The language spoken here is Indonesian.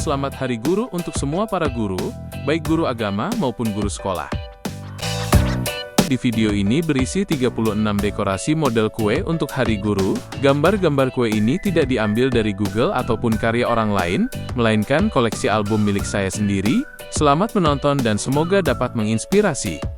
selamat Hari Guru untuk semua para guru, baik guru agama maupun guru sekolah. Di video ini berisi 36 dekorasi model kue untuk Hari Guru. Gambar-gambar kue ini tidak diambil dari Google ataupun karya orang lain, melainkan koleksi album milik saya sendiri. Selamat menonton dan semoga dapat menginspirasi.